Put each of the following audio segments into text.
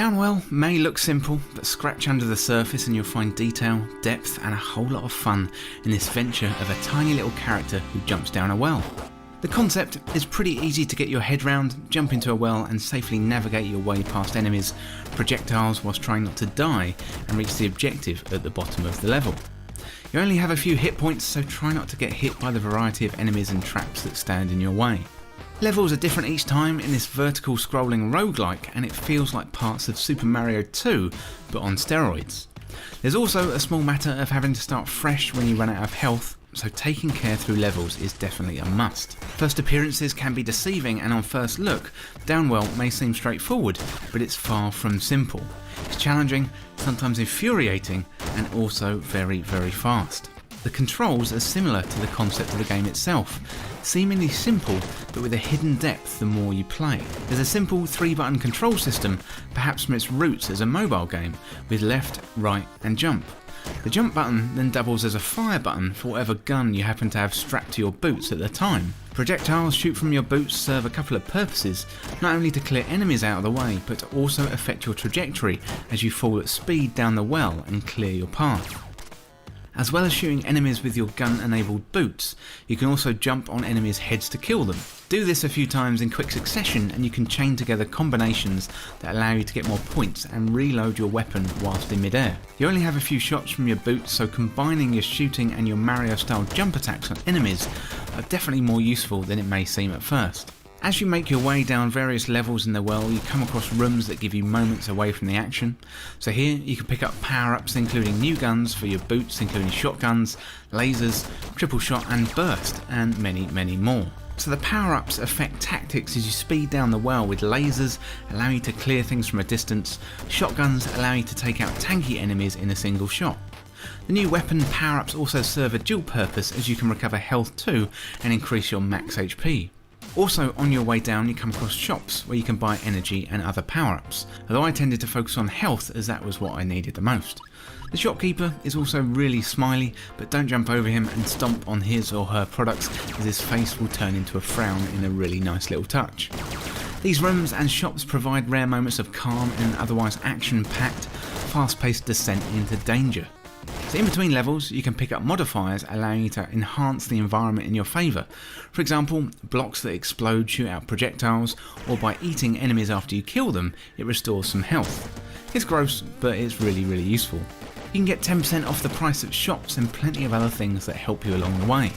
Downwell may look simple, but scratch under the surface and you'll find detail, depth and a whole lot of fun in this venture of a tiny little character who jumps down a well. The concept is pretty easy to get your head round. Jump into a well and safely navigate your way past enemies, projectiles whilst trying not to die and reach the objective at the bottom of the level. You only have a few hit points, so try not to get hit by the variety of enemies and traps that stand in your way. Levels are different each time in this vertical scrolling roguelike, and it feels like parts of Super Mario 2 but on steroids. There's also a small matter of having to start fresh when you run out of health, so taking care through levels is definitely a must. First appearances can be deceiving, and on first look, Downwell may seem straightforward, but it's far from simple. It's challenging, sometimes infuriating, and also very, very fast. The controls are similar to the concept of the game itself, seemingly simple but with a hidden depth the more you play. There's a simple 3-button control system, perhaps from its roots as a mobile game, with left, right and jump. The jump button then doubles as a fire button for whatever gun you happen to have strapped to your boots at the time. Projectiles shoot from your boots serve a couple of purposes, not only to clear enemies out of the way, but to also affect your trajectory as you fall at speed down the well and clear your path. As well as shooting enemies with your gun-enabled boots, you can also jump on enemies' heads to kill them. Do this a few times in quick succession and you can chain together combinations that allow you to get more points and reload your weapon whilst in midair. You only have a few shots from your boots, so combining your shooting and your Mario-style jump attacks on enemies are definitely more useful than it may seem at first. As you make your way down various levels in the well, you come across rooms that give you moments away from the action. So here you can pick up power-ups including new guns for your boots, including shotguns, lasers, triple shot and burst, and many, many more. So the power-ups affect tactics as you speed down the well, with lasers allowing you to clear things from a distance, shotguns allow you to take out tanky enemies in a single shot. The new weapon power-ups also serve a dual purpose, as you can recover health too and increase your max HP. Also, on your way down you come across shops where you can buy energy and other power-ups, although I tended to focus on health as that was what I needed the most. The shopkeeper is also really smiley, but don't jump over him and stomp on his or her products, as his face will turn into a frown in a really nice little touch. These rooms and shops provide rare moments of calm in an otherwise action-packed, fast-paced descent into danger. So in between levels you can pick up modifiers allowing you to enhance the environment in your favour. For example, blocks that explode shoot out projectiles, or by eating enemies after you kill them it restores some health. It's gross, but it's really useful. You can get 10% off the price at shops and plenty of other things that help you along the way.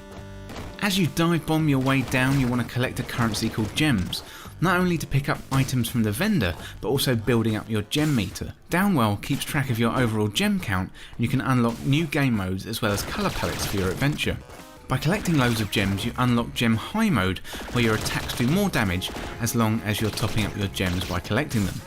As you dive bomb your way down, you want to collect a currency called gems, not only to pick up items from the vendor, but also building up your gem meter. Downwell keeps track of your overall gem count, and you can unlock new game modes as well as colour palettes for your adventure. By collecting loads of gems, you unlock Gem High mode, where your attacks do more damage as long as you're topping up your gems by collecting them.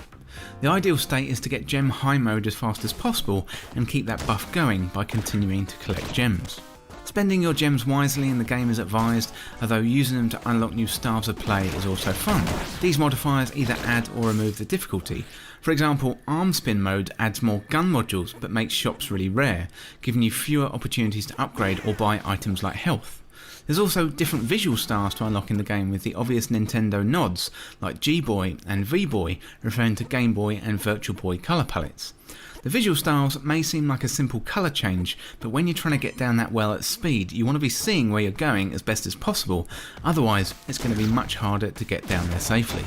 The ideal state is to get Gem High mode as fast as possible and keep that buff going by continuing to collect gems. Spending your gems wisely in the game is advised, although using them to unlock new styles of play is also fun. These modifiers either add or remove the difficulty. For example, Arm Spin mode adds more gun modules but makes shops really rare, giving you fewer opportunities to upgrade or buy items like health. There's also different visual styles to unlock in the game, with the obvious Nintendo nods like G-Boy and V-Boy referring to Game Boy and Virtual Boy colour palettes. The visual styles may seem like a simple colour change, but when you're trying to get down that well at speed, you want to be seeing where you're going as best as possible, otherwise it's going to be much harder to get down there safely.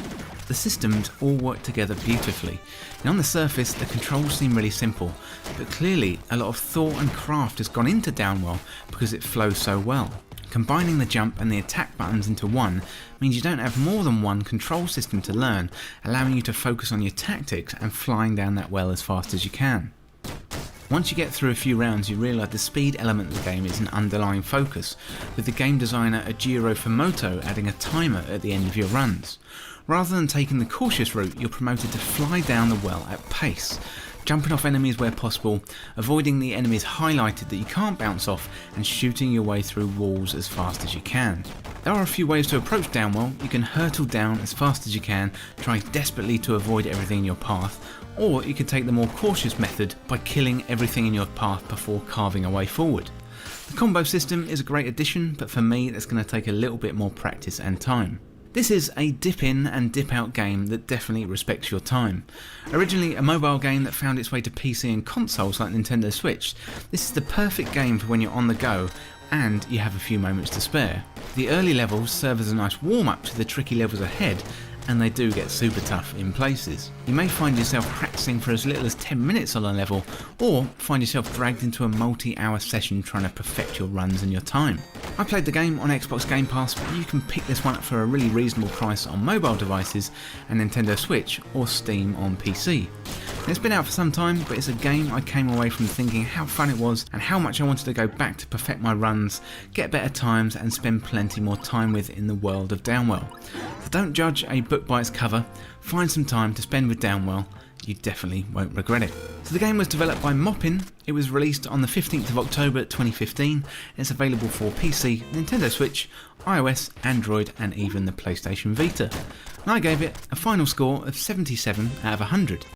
The systems all work together beautifully, and on the surface the controls seem really simple, but clearly a lot of thought and craft has gone into Downwell because it flows so well. Combining the jump and the attack buttons into one means you don't have more than one control system to learn, allowing you to focus on your tactics and flying down that well as fast as you can. Once you get through a few rounds, you realise the speed element of the game is an underlying focus, with the game designer Ajiro Fumoto adding a timer at the end of your runs. Rather than taking the cautious route, you're promoted to fly down the well at pace, jumping off enemies where possible, avoiding the enemies highlighted that you can't bounce off, and shooting your way through walls as fast as you can. There are a few ways to approach Downwell. You can hurtle down as fast as you can, trying desperately to avoid everything in your path, or you can take the more cautious method by killing everything in your path before carving a way forward. The combo system is a great addition, but for me that's going to take a little bit more practice and time. This is a dip in and dip out game that definitely respects your time. Originally a mobile game that found its way to PC and consoles like Nintendo Switch, this is the perfect game for when you're on the go and you have a few moments to spare. The early levels serve as a nice warm up to the tricky levels ahead, and they do get super tough in places. You may find yourself practicing for as little as 10 minutes on a level, or find yourself dragged into a multi-hour session trying to perfect your runs and your time. I played the game on Xbox Game Pass, but you can pick this one up for a really reasonable price on mobile devices and Nintendo Switch or Steam on PC. It's been out for some time, but it's a game I came away from thinking how fun it was and how much I wanted to go back to perfect my runs, get better times and spend plenty more time with in the world of Downwell. So don't judge a book by its cover, find some time to spend with Downwell, you definitely won't regret it. So the game was developed by Moppin, it was released on the 15th of October 2015, and it's available for PC, Nintendo Switch, iOS, Android and even the PlayStation Vita. And I gave it a final score of 77 out of 100.